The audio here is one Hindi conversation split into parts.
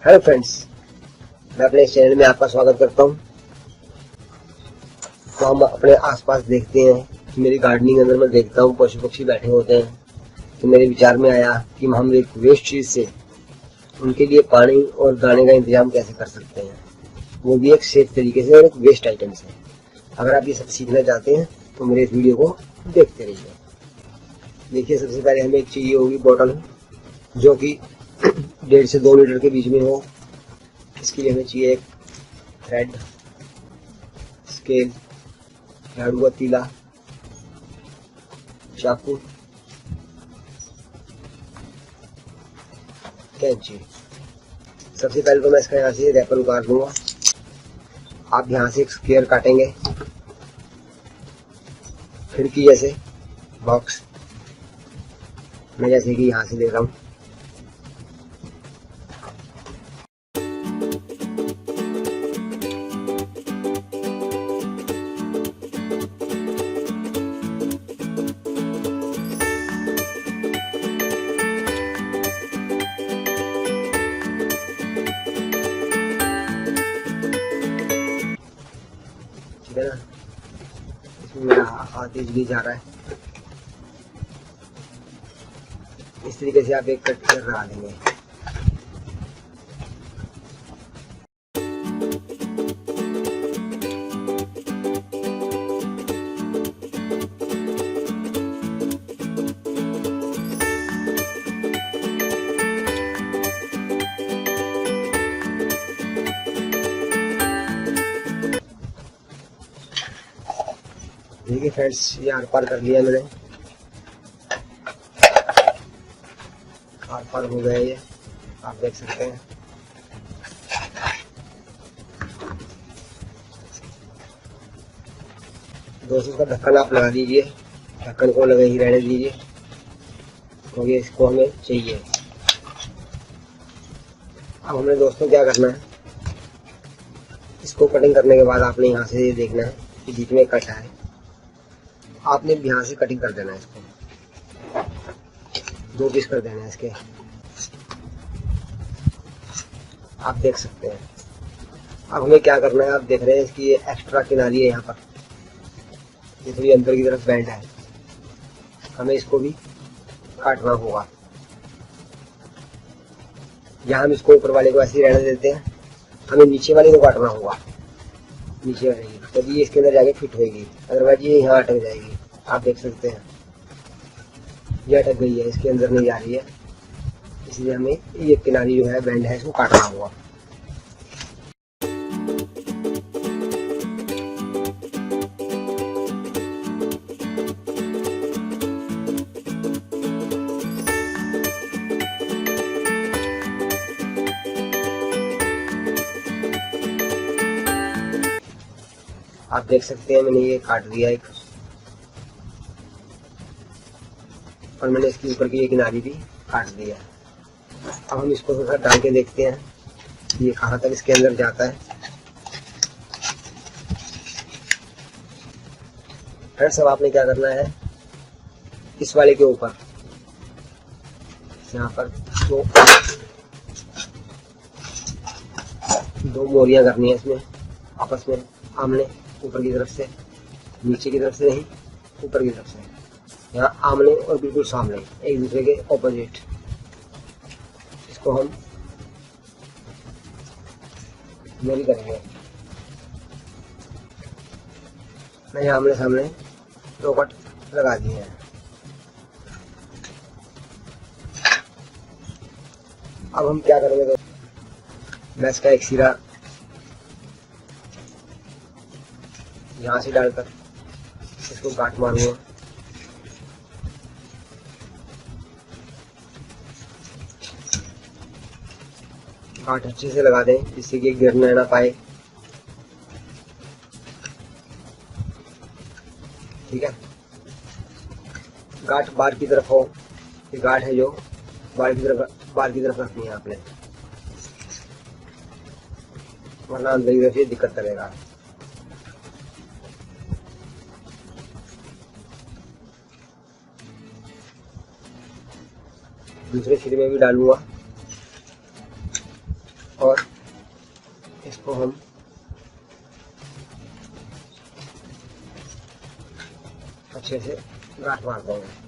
हेलो फ्रेंड्स, मैं अपने इस चैनल में आपका स्वागत करता हूं। तो हम अपने आसपास देखते हैं कि मेरी गार्डनिंग अंदर मैं देखता हूं पशु पक्षी बैठे होते हैं। तो मेरे विचार में आया कि हम एक वेस्ट चीज से उनके लिए पानी और दाने का इंतजाम कैसे कर सकते हैं, वो भी एक सेफ तरीके से और एक वेस्ट आइटम से। अगर आप ये सब सीखना चाहते हैं तो मेरे इस वीडियो को देखते रहिए। देखिए, सबसे पहले हमें एक चाहिए होगी बॉटल, जो कि 1.5 से 2 लीटर के बीच में हो। इसके लिए हमें चाहिए एक थ्रेड, स्केल, झाड़ू का तीला, चाकू, कैंची। सबसे पहले तो मैं इसका यहाँ से रैपर उतार दूंगा। आप यहाँ से एक स्क्वायर काटेंगे, खिड़की जैसे बॉक्स। मैं जैसे कि यहाँ से ले रहा हूँ। ठीक है ना, इसमें मेरा हाथ भी जा रहा है। इस तरीके से आप एक कट कर लगा देंगे। देखिए फ्रेंड्स, ये आर पार कर लिया मैंने। आर पार हो गया ये, आप देख सकते हैं। दोस्तों, इसका ढक्कन आप लगा दीजिए। ढक्कन को लगे ही रहने दीजिए, क्योंकि इसको हमें चाहिए। अब हमें दोस्तों क्या करना है, इसको कटिंग करने के बाद आपने यहाँ से ये देखना है कि बीच में कट है। आपने यहाँ से कटिंग कर देना है। इसको 2 पीस कर देना है इसके। आप देख सकते हैं। अब हमें क्या करना है, आप देख रहे हैं इसकी ये एक्स्ट्रा किनारी है यहाँ पर, ये थोड़ी अंदर की तरफ बैंड है। हमें इसको भी काटना होगा। यहाँ हम इसको ऊपर वाले को ऐसे ही रहने देते हैं। हमें नीचे वाले को काटना होगा, नीचे वाले की, तभी ये इसके अंदर जाके फिट होगी। अदरवाइज ये यहाँ अटक जाएगी। आप देख सकते हैं ये अटक गई है, इसके अंदर नहीं जा रही है। इसलिए हमें ये किनारी जो है बैंड है, इसको काटना होगा। आप देख सकते हैं मैंने ये काट दिया एक, और मैंने इसके ऊपर की ये किनारी भी काट दिया। अब हम इसको थोड़ा डाल के देखते हैं ये कहाँ तक इसके अंदर जाता है। फिर सब आपने क्या करना है, इस वाले के ऊपर यहाँ पर दो मोरियां करनी है इसमें, आपस में आमने, ऊपर की तरफ से, नीचे की तरफ से नहीं, ऊपर की तरफ से। यहाँ आमने और बिल्कुल सामने, एक दूसरे के ऑपोजिट। इसको हम मोरी करेंगे। मैं आमने सामने 2 कट लगा दिए हैं। अब हम क्या करेंगे, तो मैं इसका एक सिरा यहाँ से डालकर इसको गांठ मारूंगा। गांठ अच्छे से लगा दें, जिससे कि गिरना ना पाए। ठीक है, गांठ बाहर की तरफ हो। ये गांठ है जो बाहर की तरफ रखनी है आपने, वरना अंदर की तरफ ये दिक्कत करेगा। दूसरे सिरे में भी डालूंगा। और इसको हम अच्छे से गांठ मार देंगे।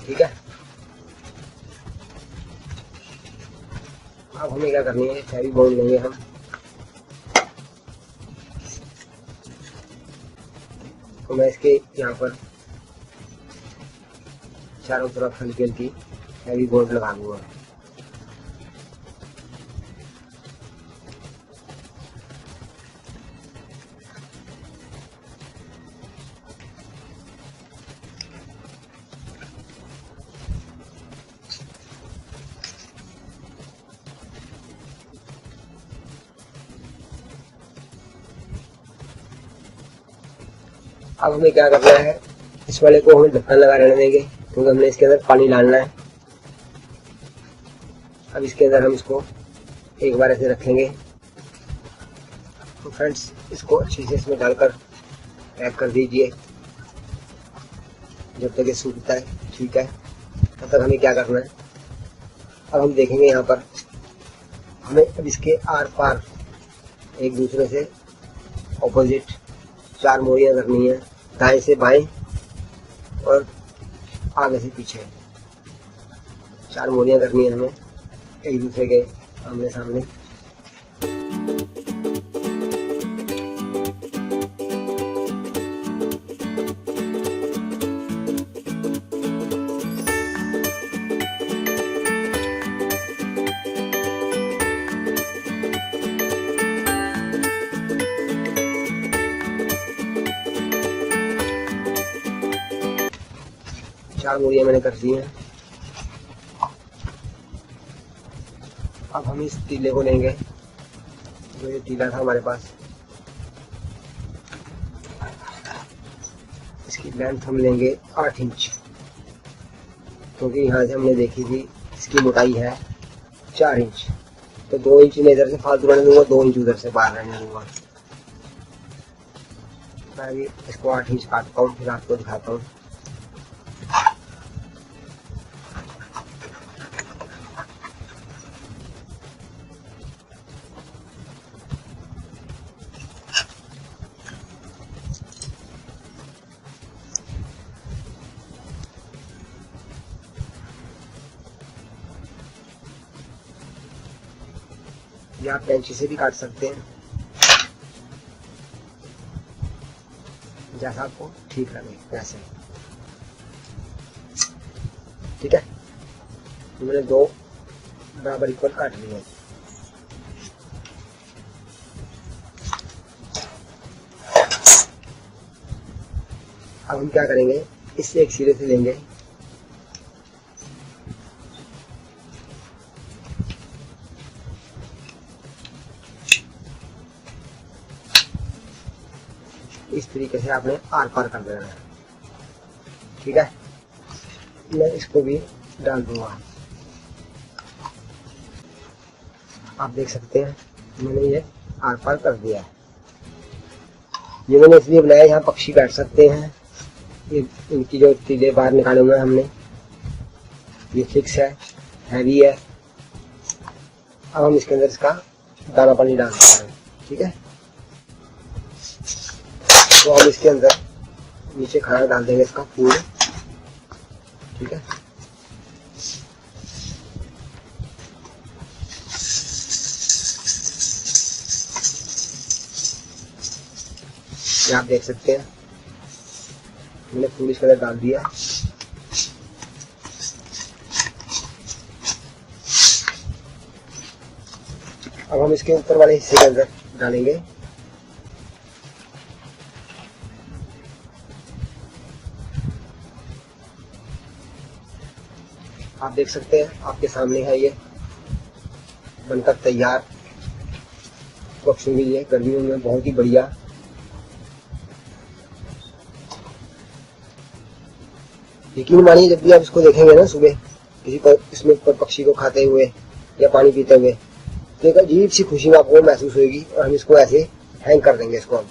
ठीक है, अब हमें क्या करनी है, फेवी बॉन्ड लेंगे हम। तो मैं इसके यहाँ पर चारों तरफ हल्की हल्की फेवी बॉन्ड लगा दूंगा। अब हमें क्या करना है, इस वाले को हमें ढक्कन लगा रहने देंगे क्योंकि हमने इसके अंदर पानी डालना है। अब इसके अंदर हम इसको एक बार ऐसे रखेंगे। तो फ्रेंड्स, इसको अच्छे से इसमें डालकर पैक कर दीजिए जब तक ये सूखता है। ठीक है, तब तक हमें क्या करना है, अब हम देखेंगे यहाँ पर हमें अब इसके आर पार एक दूसरे से ऑपोजिट 4 मोरियां करनी है, दाएं से बाएं और आगे से पीछे 4 मोरियां करनी है हमें एक दूसरे के आमने सामने। चार मोरियां मैंने कर दी हैं। अब हम इस तीले को लेंगे, जो ये तीला था हमारे पास, इसकी लेंथ हम लेंगे 8 इंच, क्योंकि यहाँ से हमने देखी थी इसकी मोटाई है 4 इंच। तो 2 इंच मैं इधर से फालतू रहने दूंगा, 2 इंच उधर से बाहर रहने दूंगा। मैं अभी इसको 8 इंच काटता हूँ, फिर आपको दिखाता हूँ। या आप कैंची से भी काट सकते हैं, जैसा आपको ठीक लगे वैसे। ठीक है, मैंने 2 बराबर इक्वल काट लिए हैं। अब हम क्या करेंगे, इससे एक सिरे से लेंगे, इस तरीके से आपने आर पार कर देना है। ठीक है, मैं इसको भी डाल दूंगा। आप देख सकते हैं मैंने ये आर पार कर दिया है। ये मैंने इसलिए बनाया, यहाँ पक्षी बैठ सकते हैं। ये इनकी जो तीले बाहर निकाले हुए हैं हमने, ये फिक्स है, हैवी है। अब हम इसके अंदर इसका दाना पानी डाल सकते हैं। ठीक है, तो हम इसके अंदर नीचे खाना डाल देंगे इसका फूड। ठीक है, ये आप देख सकते हैं मैंने फूड इसके अंदर डाल दिया। अब हम इसके ऊपर वाले हिस्से के अंदर डालेंगे आप देख सकते हैं, आपके सामने है ये बनकर तैयार पक्षी के लिए गर्मियों में बहुत ही बढ़िया। यकीन मानिए, जब भी आप इसको देखेंगे ना सुबह किसी पर इसमें पर पक्षी को खाते हुए या पानी पीते हुए, तो एक अजीब सी खुशी में आपको महसूस होगी। और हम इसको ऐसे हैंग कर देंगे इसको हम।